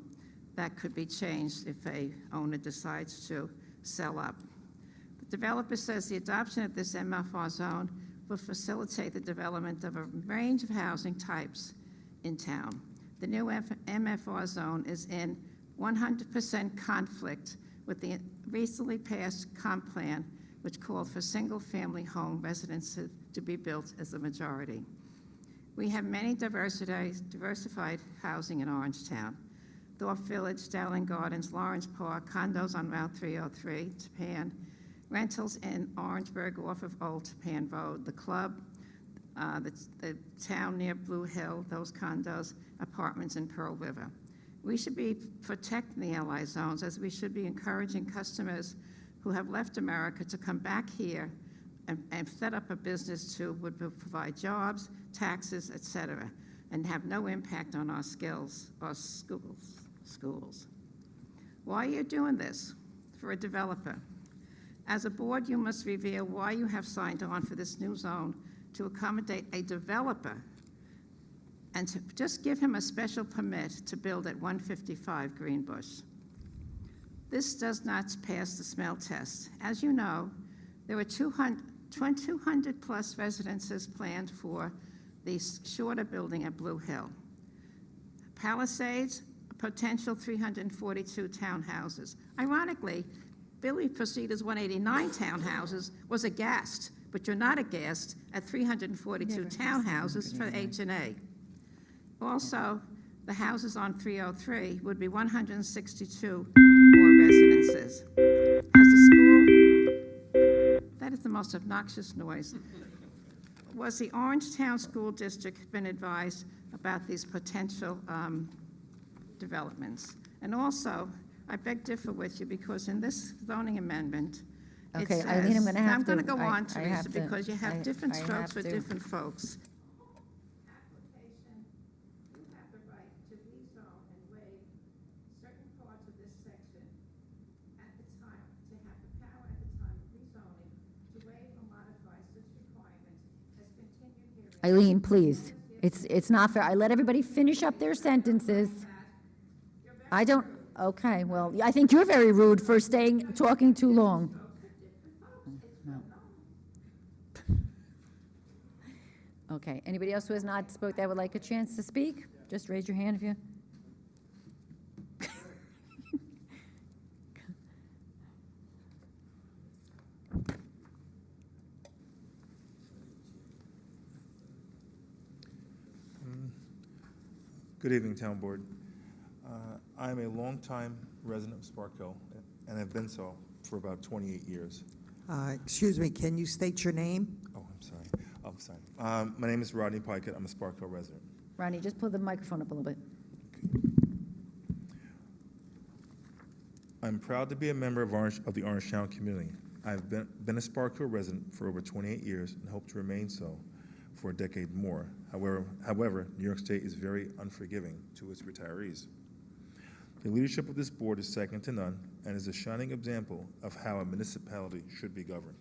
that could be changed if a owner decides to sell up. The developer says the adoption of this MFR zone will facilitate the development of a range of housing types in town. The new MFR zone is in 100% conflict with the recently passed comp plan, which called for single-family home residences to be built as the majority. We have many diversified housing in Orangetown. Thorpe Village, Dowling Gardens, Lawrence Park, condos on Route 303, Tappan, rentals in Orangeburg off of Old Tappan Road, the club, the town near Blue Hill, those condos, apartments in Pearl River. We should be protecting the LI zones, as we should be encouraging customers who have left America to come back here and set up a business to would provide jobs, taxes, et cetera, and have no impact on our skills or schools. Why are you doing this for a developer? As a board, you must reveal why you have signed on for this new zone to accommodate a developer and to just give him a special permit to build at 155 Greenbush. This does not pass the smell test. As you know, there were 200 plus residences planned for the shorter building at Blue Hill. Palisades, a potential 342 townhouses. Ironically, Billy Procedur's 189 townhouses was aghast, but you're not aghast at 342 townhouses for H&A. Also, the houses on 303 would be 162 more residences. Has the school, that is the most obnoxious noise. Was the Orangetown School District been advised about these potential developments? And also, I beg differ with you because in this zoning amendment, it Okay, says, Eileen, I'm gonna have I'm going to to- go I- on, I Teresa, have to- because you have different I strokes have for to. different folks. Application, you have the right to rezone and waive certain parts of this section at the time, to have the power at the time of rezoning to waive or modify such requirements as continued hearing. Eileen, please. It's not fair. I let everybody finish up their sentences. I don't, okay, well, I think you're very rude for talking too long. No. Okay, anybody else who has not spoke that would like a chance to speak? Just raise your hand if you. Good evening, Town Board. I'm a longtime resident of Spark Hill, and have been so for about 28 years. Excuse me, can you state your name? Oh, I'm sorry. My name is Rodney Pikett. I'm a Spark Hill resident. Ronnie, just pull the microphone up a little bit. I'm proud to be a member of the Orangetown community. I've been a Spark Hill resident for over 28 years and hope to remain so for a decade more. However, New York State is very unforgiving to its retirees. The leadership of this board is second to none and is a shining example of how a municipality should be governed.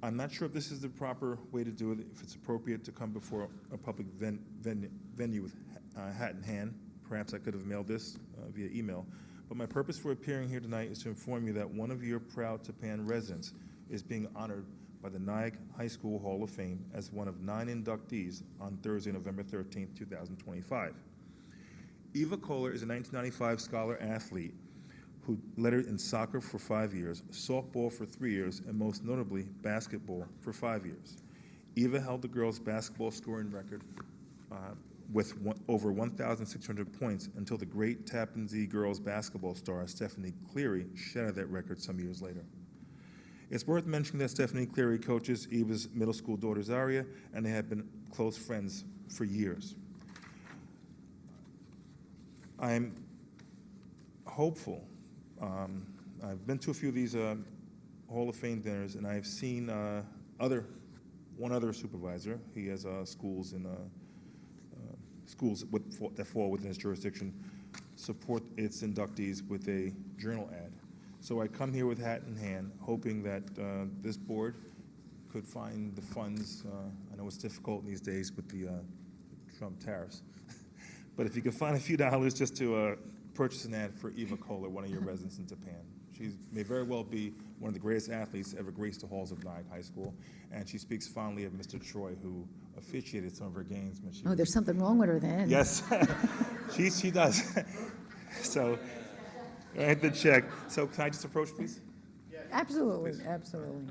I'm not sure if this is the proper way to do it, if it's appropriate to come before a public venue with hat in hand. Perhaps I could have mailed this via email. But my purpose for appearing here tonight is to inform you that one of your proud Tappan residents is being honored by the Nyack High School Hall of Fame as one of 9 inductees on Thursday, November 13th, 2025. Eva Kohler is a 1995 scholar athlete who lettered in soccer for 5 years, softball for 3 years, and most notably, basketball for 5 years. Eva held the girls' basketball scoring record with over 1,600 points until the great Tappan Zee girls basketball star Stephanie Cleary shattered that record some years later. It's worth mentioning that Stephanie Cleary coaches Eva's middle school daughter Zaria, and they have been close friends for years. I'm hopeful. I've been to a few of these Hall of Fame dinners, and I've seen one other supervisor. He has schools that fall within his jurisdiction support its inductees with a journal ad. So I come here with hat in hand, hoping that this board could find the funds. I know it's difficult these days with the Trump tariffs. But if you could find a few dollars just to purchase an ad for Eva Kohler, one of your residents in Tappan. She may very well be one of the greatest athletes ever graced the halls of Nyack High School, and she speaks fondly of Mr. Troy, who officiated some of her games when she Oh, there's something wrong with her then. Yes, she does. So, I had to check. So can I just approach, please? Absolutely, absolutely.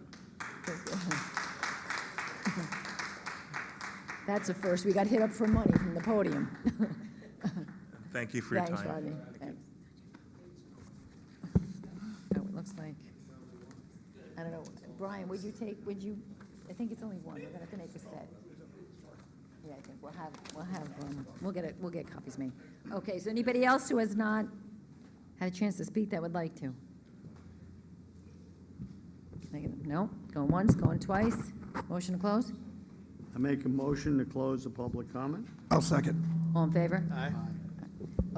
That's a first. We got hit up for money from the podium. Thank you for your Thanks, time. Rodney. Thanks. Oh, it looks like, I don't know, Brian, would you, I think it's only one, we're gonna have to make a set. Yeah, I think we'll get copies made. Okay, so anybody else who has not had a chance to speak that would like to? No, going once, going twice, motion to close? I make a motion to close the public comment. I'll second. All in favor? Aye.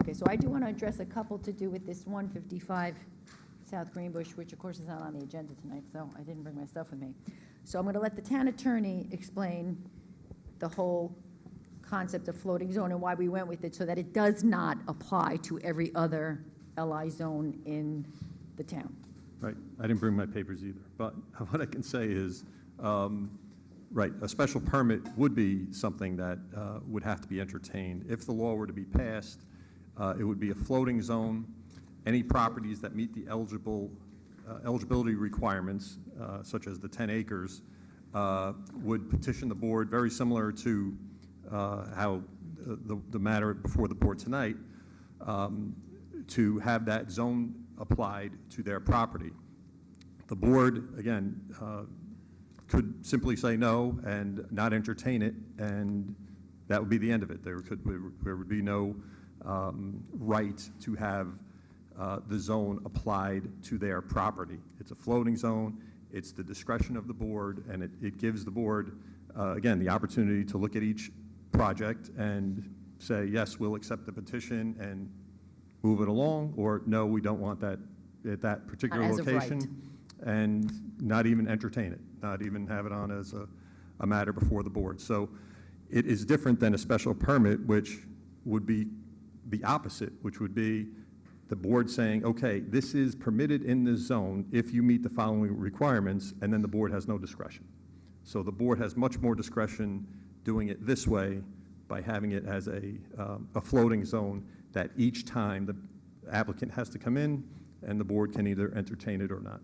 Okay, so I do want to address a couple to do with this 155 South Greenbush, which of course is not on the agenda tonight, so I didn't bring my stuff with me. So I'm going to let the town attorney explain the whole concept of floating zone and why we went with it, so that it does not apply to every other LI zone in the town. Right, I didn't bring my papers either, but what I can say is, right, a special permit would be something that would have to be entertained. If the law were to be passed, it would be a floating zone. Any properties that meet the eligibility requirements, such as the 10 acres, would petition the board, very similar to how the matter before the board tonight, to have that zone applied to their property. The board, again, could simply say no and not entertain it, and that would be the end of it. There would be no right to have the zone applied to their property. It's a floating zone. It's the discretion of the board, and it gives the board, again, the opportunity to look at each project and say, yes, we'll accept the petition and move it along, or no, we don't want that at that particular As of right. location, and not even entertain it, not even have it on as a matter before the board. So it is different than a special permit, which would be the opposite, which would be the board saying, okay, this is permitted in this zone if you meet the following requirements, and then the board has no discretion. So the board has much more discretion doing it this way by having it as a floating zone that each time the applicant has to come in and the board can either entertain it or not.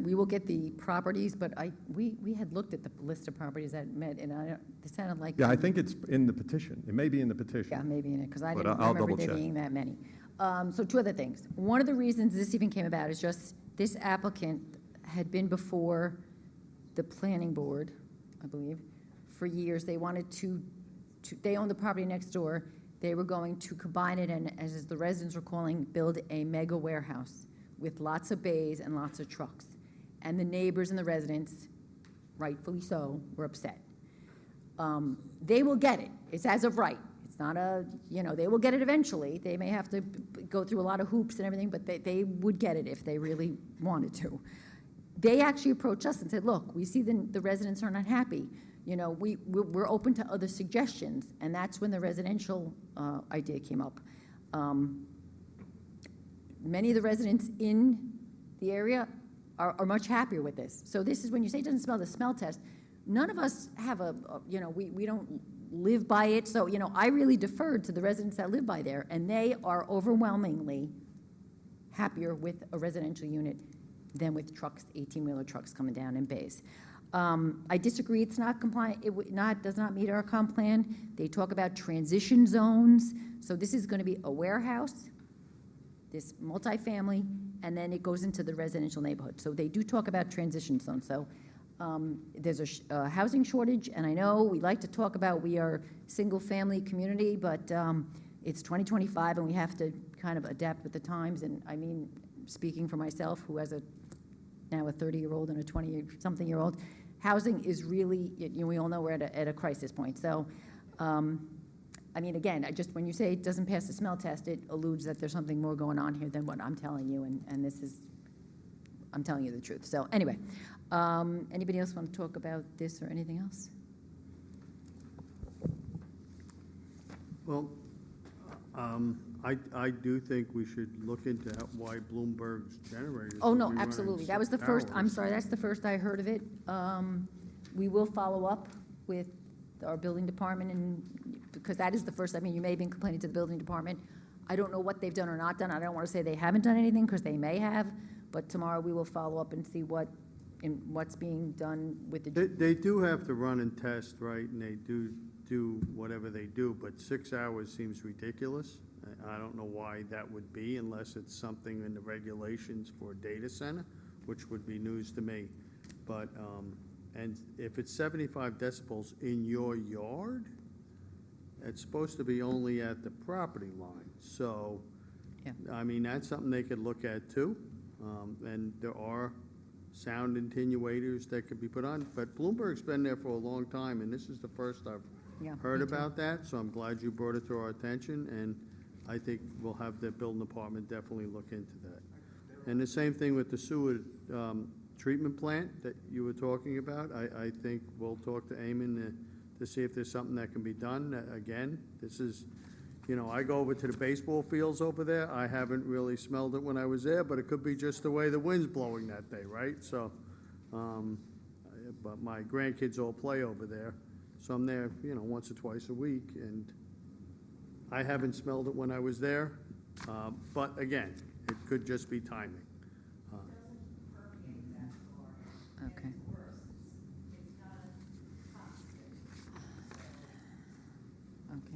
We will get the properties, but we had looked at the list of properties that met, and it sounded like. Yeah, I think it's in the petition. It may be in the petition. Yeah, maybe in it, because I But didn't I'll remember double there check. being that many. So two other things. One of the reasons this even came about is just this applicant had been before the planning board, I believe, for years. They wanted they owned the property next door. They were going to combine it and, as the residents were calling, build a mega warehouse with lots of bays and lots of trucks. And the neighbors and the residents, rightfully so, were upset. They will get it. It's as of right. It's not they will get it eventually. They may have to go through a lot of hoops and everything, but they would get it if they really wanted to. They actually approached us and said, look, we see the residents are not happy. We're open to other suggestions, and that's when the residential idea came up. Many of the residents in the area are much happier with this. So this is when you say it doesn't smell the smell test. None of us have we don't live by it. So, I really deferred to the residents that live by there, and they are overwhelmingly happier with a residential unit than with trucks, 18-wheeler trucks coming down in bays. I disagree. It's not compliant. Does not meet our comp plan. They talk about transition zones. So this is going to be a warehouse, this multifamily, and then it goes into the residential neighborhood. So they do talk about transition zones. So there's a housing shortage, and I know we like to talk about we are single-family community, but it's 2025, and we have to kind of adapt with the times. And I mean, speaking for myself, who has now a 30-year-old and a 20-something-year-old, housing is really, we all know we're at a crisis point. So, I mean, again, when you say it doesn't pass the smell test, it alludes that there's something more going on here than what I'm telling you, and I'm telling you the truth. So anyway, anybody else want to talk about this or anything else? Well, I do think we should look into why Bloomberg's generators. Oh, would no, be running absolutely. That was the 6 first, I'm hours. sorry, that's the first I heard of it. We will follow up with our building department, and because that is the first, you may have been complaining to the building department. I don't know what they've done or not done. I don't want to say they haven't done anything, because they may have, but tomorrow we will follow up and see what's being done with the. They do have to run and test, right, and they do whatever they do, but 6 hours seems ridiculous. I don't know why that would be unless it's something in the regulations for a data center, which would be news to me. But, and if it's 75 decibels in your yard, it's supposed to be only at the property line. So, Yeah. I mean, that's something they could look at too. And there are sound attenuators that could be put on, but Bloomberg's been there for a long time, and this is the first I've Yeah, heard me too. about that, so I'm glad you brought it to our attention, and I think we'll have the building department definitely look into that. And the same thing with the sewer treatment plant that you were talking about. I think we'll talk to Eamon to see if there's something that can be done. Again, this is, you know, I go over to the baseball fields over there. I haven't really smelled it when I was there, but it could be just the way the wind's blowing that day, right? So, but my grandkids all play over there, so I'm there, you know, once or twice a week, and I haven't smelled it when I was there, but again, it could just be timing. Okay.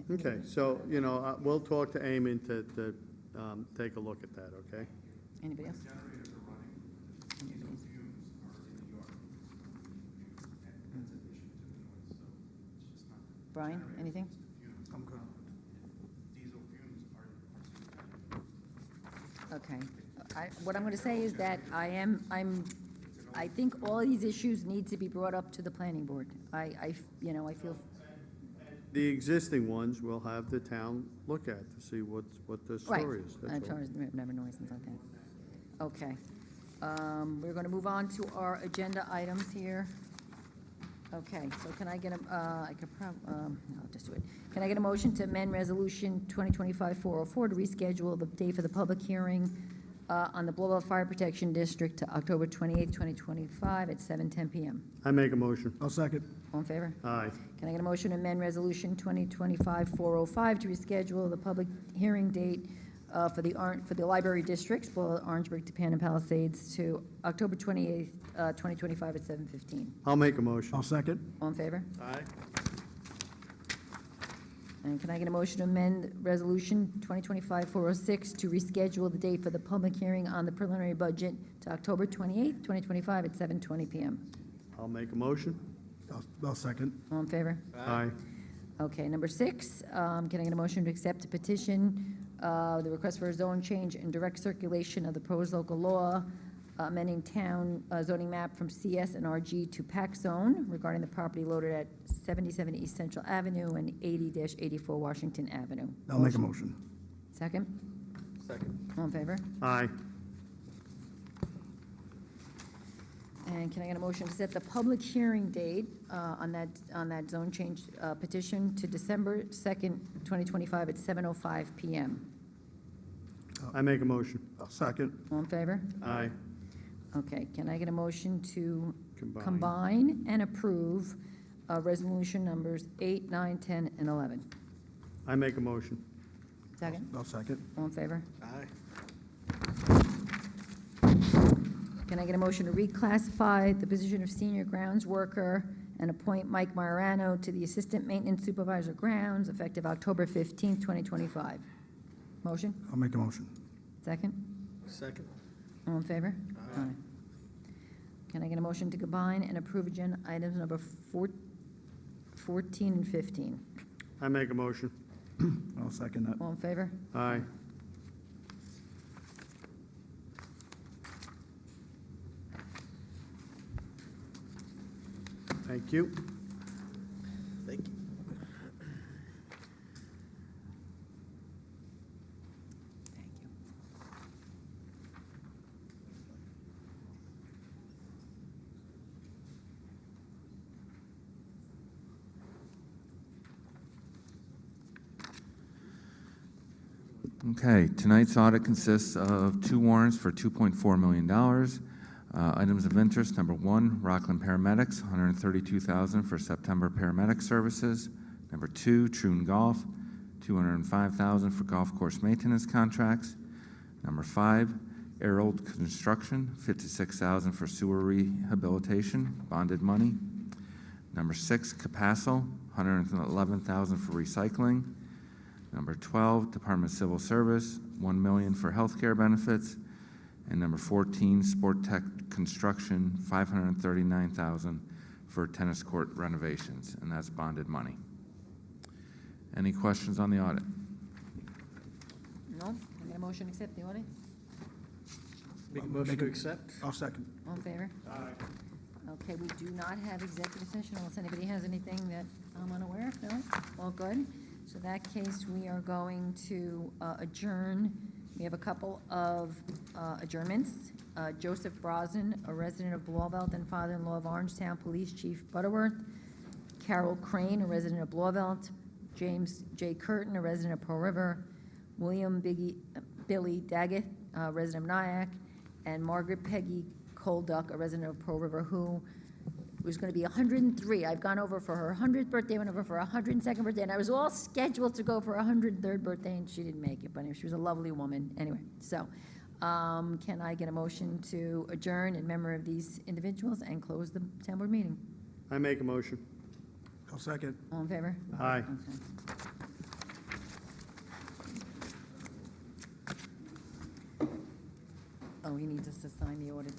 Okay, so, you know, we'll talk to Eamon to take a look at that, okay? Anybody else? Brian, anything? I'm good. Okay. What I'm going to say is that I think all these issues need to be brought up to the planning board. You know, I feel, The existing ones we'll have the town look at to see what the right, story is, as that's far all. as never noise and like that. Okay. We're going to move on to our agenda items here. Okay, so can I get a, I'll just do it. Can I get a motion to amend Resolution 2025-404 to reschedule the date for the public hearing on the Blowout Fire Protection District to October 28th, 2025 at 7:10 PM? I make a motion. I'll second. All in favor? Aye. Can I get a motion to amend Resolution 2025-405 to reschedule the public hearing date for the library districts, Blowout, Orangeburg, Tappan, and Palisades, to October 28th, 2025 at 7:15? I'll make a motion. I'll second. All in favor? Aye. And can I get a motion to amend Resolution 2025-406 to reschedule the date for the public hearing on the preliminary budget to October 28th, 2025 at 7:20 PM? I'll make a motion. I'll second. All in favor? Aye. Okay, number 6, can I get a motion to accept a petition, the request for a zone change and direct circulation of the proposed local law amending town zoning map from CS and RG to PAC zone regarding the property located at 77 East Central Avenue and 80-84 Washington Avenue? I'll make a motion. Second? Second. All in favor? Aye. And can I get a motion to set the public hearing date on that zone change petition to December 2nd, 2025 at 7:05 PM? I make a motion. I'll second. All in favor? Aye. Okay, can I get a motion to Combine. combine and approve resolution numbers 8, 9, 10, and 11? I make a motion. Second? I'll second. All in favor? Aye. Can I get a motion to reclassify the position of senior grounds worker and appoint Mike Marano to the Assistant Maintenance Supervisor Grounds effective October 15th, 2025? Motion? I'll make a motion. Second? Second. All in favor? Aye. Can I get a motion to combine and approve agenda items number 14 and 15? I make a motion. I'll second that. All in favor? Aye. Thank you. Thank you. Thank you. Okay, tonight's audit consists of 2 warrants for $2.4 million. Items of interest, number 1, Rockland Paramedics, $132,000 for September paramedic services. Number 2, Troon Golf, $205,000 for golf course maintenance contracts. Number 5, Aerold Construction, $56,000 for sewer rehabilitation, bonded money. Number 6, Capasso, $111,000 for recycling. Number 12, Department of Civil Service, $1 million for healthcare benefits. And number 14, Sport Tech Construction, $539,000 for tennis court renovations, and that's bonded money. Any questions on the audit? No? Can I get a motion to accept the audit? Make a motion to accept? I'll second. All in favor? Aye. Okay, we do not have executive session unless anybody has anything that I'm unaware of. No? All good. So in that case, we are going to adjourn. We have a couple of adjournments. Joseph Brosnan, a resident of Blauvelt and father-in-law of Orangetown, Police Chief Butterworth. Carol Crane, a resident of Blauvelt. James J. Curtin, a resident of Pearl River. William Billy Daggett, resident of Nyack. And Margaret Peggy Colduck, a resident of Pearl River, who was going to be 103. I've gone over for her 100th birthday, went over for her 102nd birthday, and I was all scheduled to go for her 103rd birthday, and she didn't make it. But anyway, she was a lovely woman. Anyway, so can I get a motion to adjourn in memory of these individuals and close the town board meeting? I make a motion. I'll second. All in favor? Aye. Okay. Oh, he needs us to sign the audit.